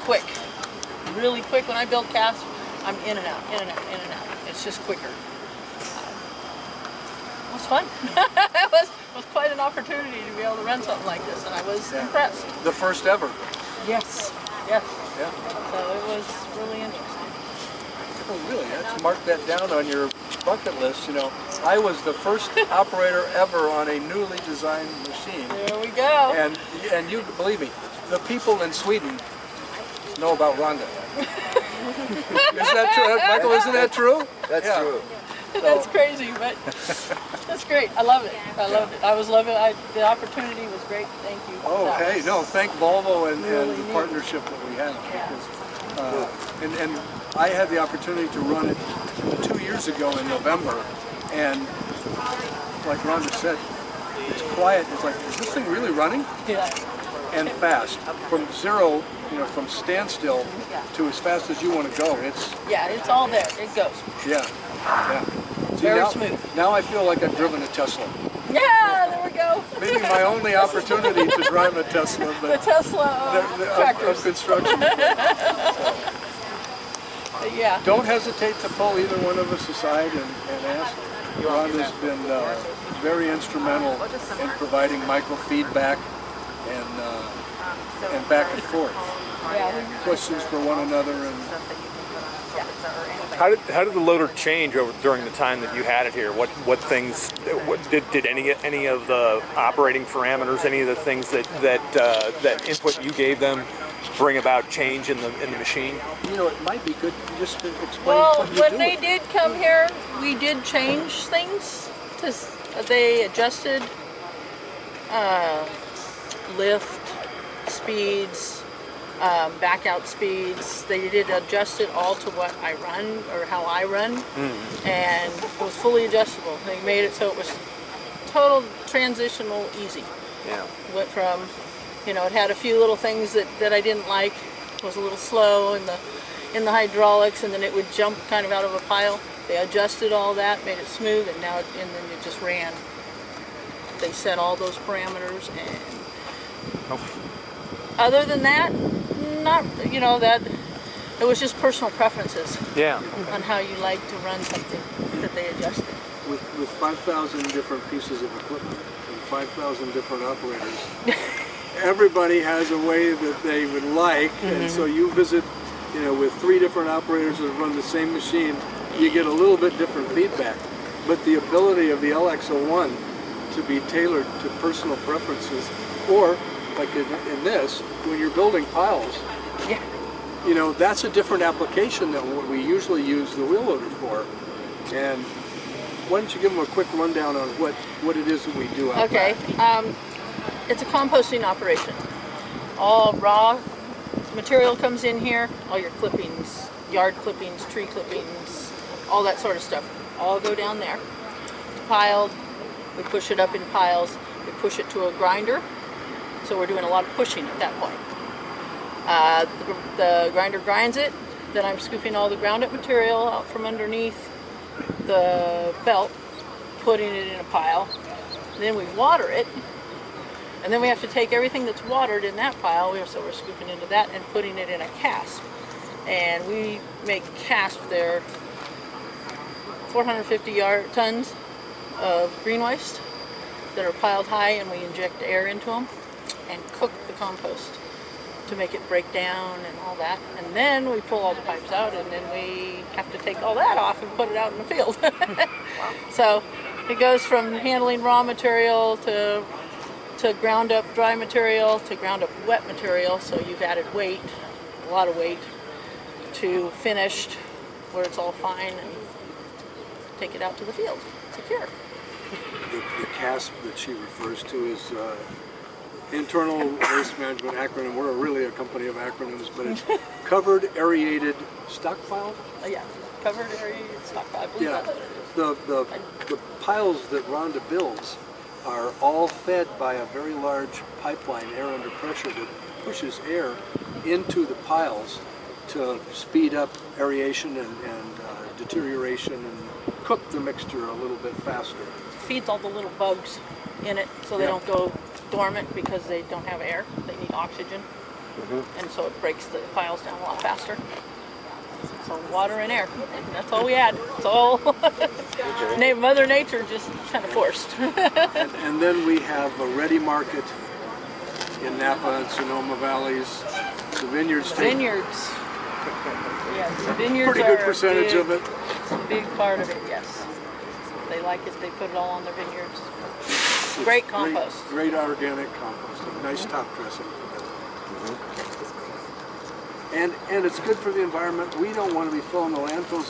quick, really quick. When I build casts, I'm in and out, in and out, in and out. It's just quicker. It was fun. It was quite an opportunity to be able to run something like this, and I was impressed. The first ever. Yes, yes. Yeah. So it was really interesting. Oh, really? Let's mark that down on your bucket list. You know, I was the first operator ever on a newly designed machine. There we go. And you believe me, the people in Sweden know about Rhonda. Is that true, Michael? Isn't that true? That's true. That's crazy, but that's great. I love it. I loved it. I was loving it. The opportunity was great. Thank you. Oh, hey, no, thank Volvo and Really the neat. partnership that we have. Yeah. Because, and I had the opportunity to run it 2 years ago in November, and like Rhonda said, it's quiet. It's like, is this thing really running? Yeah. And fast. From zero, you know, from standstill to as fast as you want to go. It's all there. It goes. yeah. See, Very now, smooth. Now I feel like I've driven a Tesla. Yeah, there we go. Maybe my only opportunity to drive a Tesla, but the Tesla of construction. Yeah. Don't hesitate to pull either one of us aside and ask. Rhonda's been very instrumental in providing microfeedback and back and forth. Yeah. Questions for one another. And How did the loader change during the time that you had it here? What things did any of the operating parameters, any of the things that input you gave them, bring about change in the machine? you know, it might be good just to explain Well, what you when do. they did come here, we did change things. They adjusted lift speeds, back out speeds. They did adjust it all to what I run or how I run, and it was fully adjustable. They made it so it was total transitional easy. Yeah. Went from, you know, it had a few little things that I didn't like. It was a little slow in the hydraulics, and then it would jump kind of out of a pile. They adjusted all that, made it smooth, and then it just ran. They set all those parameters, and other than that, not, you know, that it was just personal preferences. Yeah. On how you like to run something that they adjusted. With 5,000 different pieces of equipment and 5,000 different operators, everybody has a way that they would like, and so you visit, you know, with 3 different operators that run the same machine, you get a little bit different feedback. But the ability of the LX1 to be tailored to personal preferences, or like in this, when you're building piles, you know, that's a different application than what we usually use the wheel loader for. And why don't you give them a quick rundown on what it is that we do out Okay. back? It's a composting operation. All raw material comes in here, all your clippings, yard clippings, tree clippings, all that sort of stuff, all go down there. It's piled, we push it up in piles, we push it to a grinder, so we're doing a lot of pushing at that point. The grinder grinds it, then I'm scooping all the ground up material out from underneath the belt, putting it in a pile, then we water it, and then we have to take everything that's watered in that pile, so we're scooping into that and putting it in a cask. And we make casks there, 450 tons of green waste that are piled high, and we inject air into them and cook the compost to make it break down and all that. And then we pull all the pipes out, and then we have to take all that off and put it out in the field. So it goes from handling raw material to ground up dry material to ground up wet material, so you've added weight, a lot of weight, to finished where it's all fine, and take it out to the field to cure. The CASP that she refers to is Internal Waste Management acronym. We're really a company of acronyms, but it's Covered Aerated Stockpile? Yeah, covered aerated stockpile, I believe that's what it is. The piles that Rhonda builds are all fed by a very large pipeline, air under pressure, that pushes air into the piles to speed up aeration and deterioration and cook the mixture a little bit faster. Feeds all the little bugs in it so they don't go dormant because they don't have air. They need oxygen. and so it breaks the piles down a lot faster. So water and air, and that's all we had. It's all Mother Nature just kind of forced. And then we have a ready market in Napa and Sonoma Valleys. The vineyards take Vineyards. Yes, the vineyards pretty good are percentage of it. a big part of it, yes. They like it, they put it all on their vineyards. Great compost. Great organic composting. Nice top dressing. And it's good for the environment. We don't want to be filling the landfills